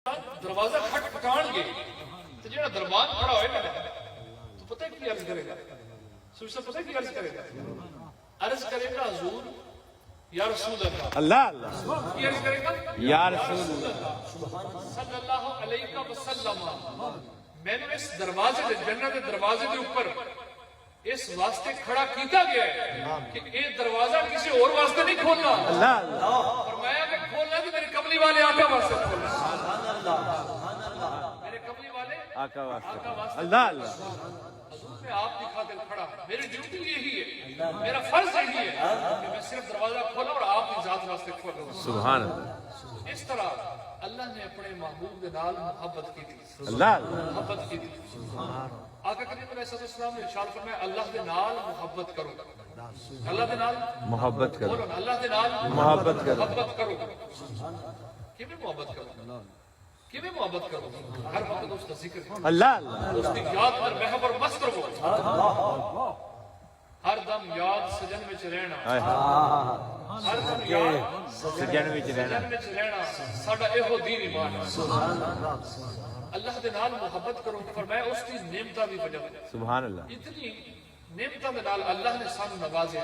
دروازہ کھٹکھٹان گے تو جڑا دربان کھڑا ہوئے گا تو پتہ کی عرض کرے گا؟ سوچتا پتہ کی عرض کرے گا؟ عرض کرے گا حضور یا رسول اللہ اللہ اللہ کی عرض کرے گا یا رسول اللہ صلی اللہ علیہ وسلم میں نے اس دروازے دے جنت کے دروازے دے اوپر اس واسطے کھڑا کیتا گیا ہے کہ یہ دروازہ کسی اور واسطے نہیں کھولنا اللہ اللہ فرمایا کہ کھولنا تو میرے قبلی والے آقا واسطے کھولنا میرے قبلی والے آقا واسطے واسطے اللہ اللہ حضور میں آپ کی خاطر کھڑا میری ڈیوٹی یہی ہے میرا فرض یہی ہے کہ میں صرف دروازہ کھولا اور آپ کی ذات واسطے کھولوں سبحان اللہ اس طرح اللہ نے اپنے محبوب کے نال محبت کی تھی اللہ اللہ محبت کی تھی آقا کریم علیہ السلام نے ارشاد فرمایا اللہ دے نال محبت کرو اللہ دے نال محبت کرو بولو نا اللہ دے نال محبت کرو محبت کرو کیویں محبت کرو کیویں محبت کرو ہر وقت اس کا ذکر کرو اللہ اللہ اس کی یاد پر محب اور مست رہو ہر دم یاد سجن وچ رہنا ہر دم یاد سجن وچ رہنا ساڈا ایہو دین ایمان ہے اللہ دے نال محبت کرو فرمایا اس کی نعمتاں بھی وجہ سبحان اللہ اتنی نعمتاں دے نال اللہ نے سانو نوازیا